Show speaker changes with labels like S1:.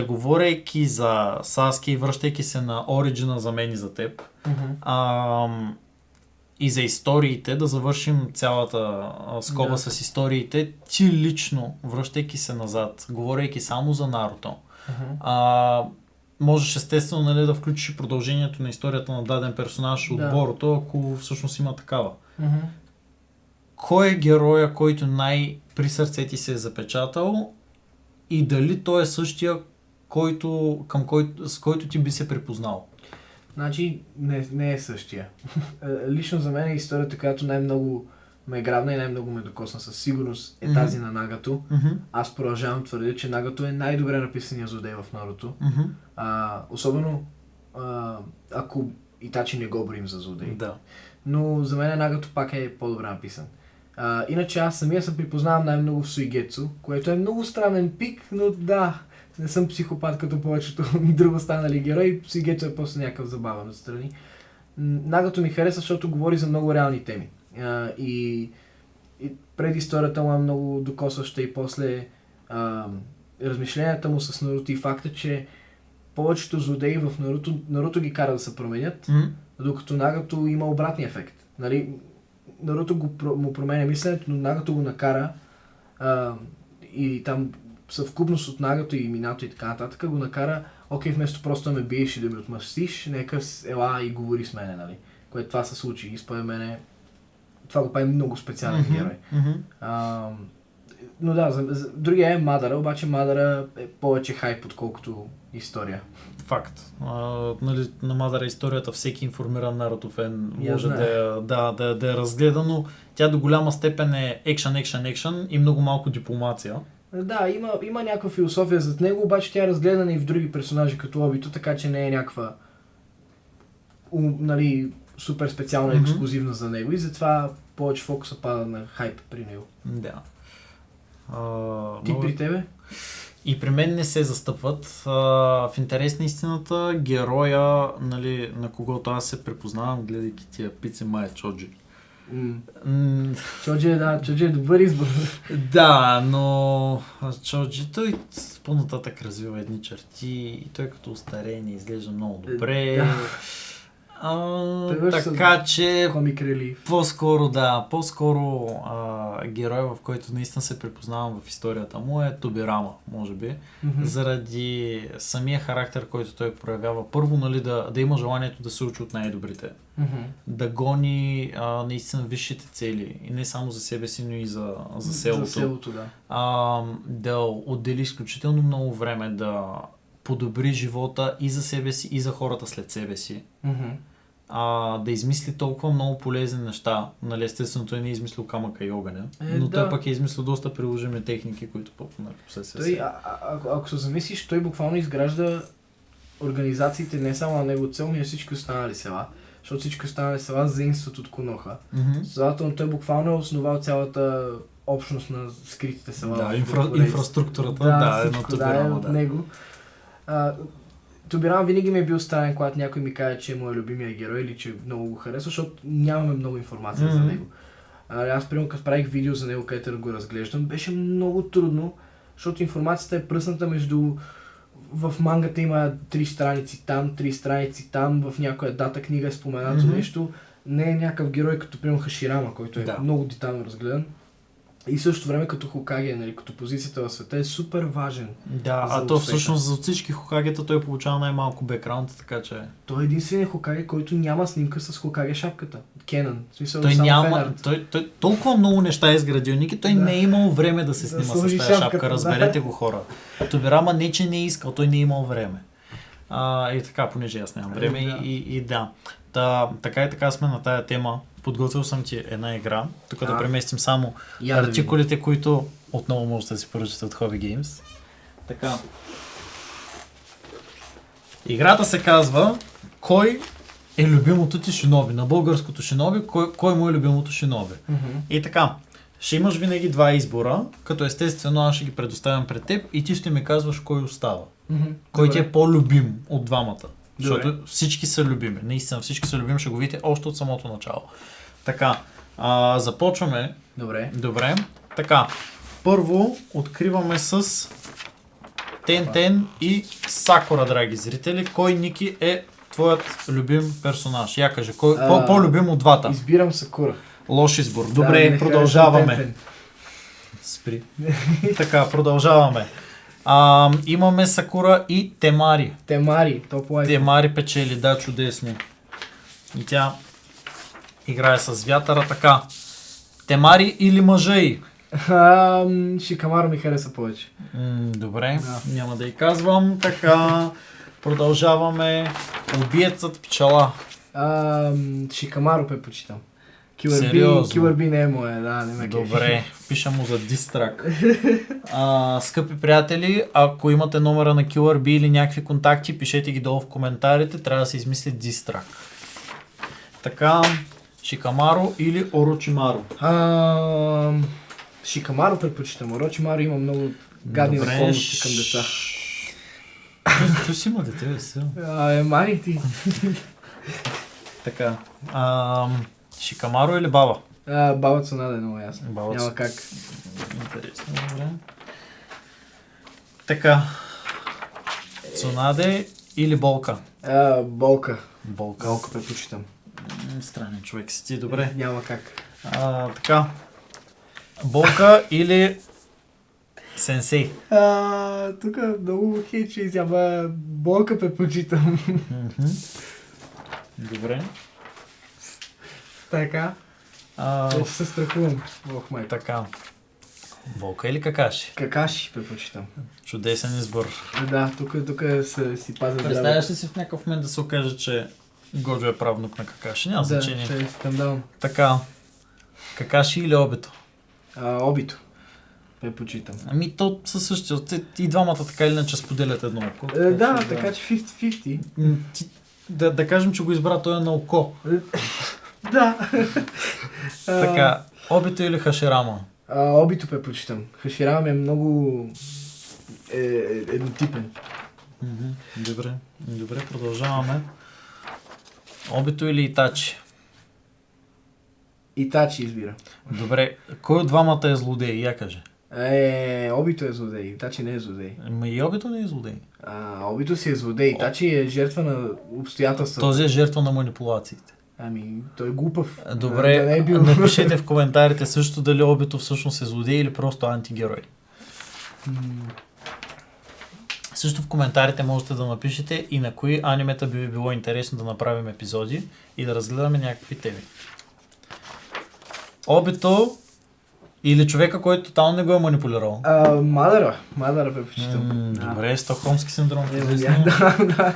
S1: Говорейки за Саски и връщайки се на оригина за мен и за теб, и за историите, да завършим цялата скоба с историите, ти лично, връщайки се назад, говорейки само за Наруто, можеш естествено, нали, да включиш продължението на историята на даден персонаж от Боруто, ако всъщност има такава. Кой е героя, който най-при сърце ти се е запечатал и дали той е същия, с който ти би се припознал?
S2: Значи не е същия. Лично за мен е историята, която най-много ме грабна и най-много ме докосна със сигурност е тази на Нагато. Аз продължавам твърдя, че Нагато е най-добре написания злодей в Наруто. Особено ако Итачи не го борим за злодей.
S1: Да.
S2: Но за мен Нагато пак е по-добре написан. Иначе аз самия се припознавам най-много в Суигецу, което е много странен пик, но да, не съм психопат като повечето друго станали герои. Суигецу е просто някакъв забавен отстрани. Нагато ми хареса, защото говори за много реални теми. И преди историята му е много докосваща и после размишленията му с Наруто и факта, че повечето злодеи в Наруто ги кара да се променят, докато Нагато има обратния ефект. Нали, Наруто му променя мисленето, но Нагато го накара и там съвкупност от Нагато и Минато и така нататък го накара, окей, вместо просто да ме биеш и да ми отмъстиш, нека ела и говори с мене, нали? Което това се случи и според мене това го прави много специален герой. Но да, другия е Мадара, обаче Мадара е повече хайп, отколкото история.
S1: Факт. Нали, на Мадара историята всеки информиран Наруто фен може да я разгледа, но тя до голяма степен е екшън и много малко дипломация.
S2: Да, има някаква философия зад него, обаче тя е разгледана и в други персонажи като Обито, така че не е някаква нали, супер специална и ексклюзивна за него и затова повече фокуса пада на хайп при него.
S1: Да.
S2: При тебе?
S1: И при мен не се застъпват. В интерес на истината, героя, нали, на когото аз се препознавам, гледайки тия пици, май е Чоджи.
S2: Чоджи е добър избор.
S1: Да, но Чоджи, той по-нататък развива едни черти и той като остарение изглежда много добре. Така че по-скоро герой, в който наистина се припознавам в историята му е Тобирама, може би, заради самия характер, който той проявява. Първо, нали, да има желанието да се учи от най-добрите, да гони наистина висшите цели и не само за себе си, но и за селото.
S2: За селото, да.
S1: Да отдели изключително много време да подобри живота и за себе си, и за хората след себе си. Да измисли толкова много полезни неща. Нали, естествено, той не е измислил камъка и огъня, но той пък е измислил доста приложими техники, които
S2: той, ако се замислиш, той буквално изгражда организациите не само на него цел, но и всички останали села. Защото всички останали села заимстват от Коноха. Следователно той буквално е основал цялата общност на скритите села.
S1: Да, инфраструктурата,
S2: от него. Тобирама винаги ми е бил странен, когато някой ми каже, че е моят любимия герой или че много го харесва, защото нямаме много информация за него. Аз примерно като правих видео за него, където го разглеждам, беше много трудно, защото информацията е пръсната между... В мангата има 3 страници там, 3 страници там, в някоя дата книга е споменато нещо. Не е някакъв герой като примерно Хаширама, който е много детайлно разгледан. И също време като Хокаге, нали, като позицията в света е супер важен.
S1: Да, то всъщност за всички Хокагета той получава най-малко бекграунд, така че...
S2: Той е единственият Хокаге, който няма снимка с Хокаге шапката. Кенън.
S1: Той няма... Той толкова много неща е изградил, Ники, той не е имал време да се снима с тази шапка, разберете го, хора. Тобирама не, че не е искал, той не е имал време. И така, понеже аз нямам време и да. Така и така сме на тая тема. Подготвил съм ти една игра. Тук да преместим само артикулите, които отново можете да си поръчате от Hobby Games. Така. Играта се казва Кой е любимото ти шиноби? На българското шиноби, кой му е любимото шиноби? И така, ще имаш винаги два избора, като естествено аз ще ги предоставям пред теб и ти ще ми казваш кой остава. Кой ти е по-любим от двамата. Защото всички са любими. Наистина всички са любими, ще го видите още от самото начало. Така, започваме.
S2: Добре.
S1: Така, първо откриваме с Тентен и Сакура, драги зрители. Кой, Ники, е твоят любим персонаж? Я кажи, кой по-любим от двата?
S2: Избирам Сакура.
S1: Лош избор. Добре, продължаваме. Спри. Така, продължаваме. Имаме Сакура и Темари.
S2: Темари, топ лайф.
S1: Темари печели, да, чудесно. И тя играе с вятъра, така. Темари или Мъжей?
S2: Шикамаро ми хареса повече.
S1: Добре, няма да й казвам. Така, продължаваме. Убиецът пчела.
S2: Шикамаро предпочитам.
S1: Сериозно?
S2: Killer Bee не е моя, да, не ме кефи.
S1: Добре, пиша му за дистрак. Скъпи приятели, ако имате номера на Killer Bee или някакви контакти, пишете ги долу в коментарите, трябва да се измисли дистрак. Така, Шикамаро или Орочимаро?
S2: Шикамаро предпочитам. Орочимаро има много гадни наклонности към деца.
S1: Tu си има дете, бе, сега.
S2: Мани ти.
S1: Така. Шикамаро или баба?
S2: Баба Цунаде е много ясно. Няма как.
S1: Интересно, добре. Така. Цунаде или Болка?
S2: Болка.
S1: Болка.
S2: Болка предпочитам.
S1: Странен човек си ти, добре.
S2: Няма как.
S1: Така. Болка или Сенсей?
S2: Тук много хейче изява. Болка предпочитам.
S1: Добре.
S2: Така. Вече се страхувам. Ох, май.
S1: Така. Болка или Какаши?
S2: Какаши предпочитам.
S1: Чудесен избор.
S2: Да, тук си пазя здраве.
S1: Представяш ли си в някакъв момент да се окаже, че Годжо е правнук на Какаши? Няма значение.
S2: Да, ще е скандал.
S1: Така. Какаши или Обито?
S2: Обито. Предпочитам.
S1: То със същия. И двамата така или иначе споделят едно око.
S2: Така че 50-50.
S1: Да кажем, че го избра той на око.
S2: Да.
S1: Така, Обито или Хаширама?
S2: Обито предпочитам. Хаширама ми е много еднотипен.
S1: Добре, продължаваме. Обито или Итачи?
S2: Итачи избира.
S1: Добре, кой от двамата е злодей? Я кажи.
S2: Обито е злодей, Итачи не е злодей.
S1: И Обито не е злодей.
S2: Обито си е злодей, Итачи е жертва на обстоятелствата.
S1: Този е жертва на манипулациите.
S2: Той е глупав.
S1: Добре, напишете в коментарите също дали Обито всъщност е злодей или просто антигерой. Също в коментарите можете да напишете и на кои анимета би ви било интересно да направим епизоди и да разгледаме някакви теми. Обито или човека, който тотално не го е манипулирал?
S2: Мадъра предпочитам.
S1: Добре, стокхолмски синдром.
S2: Да.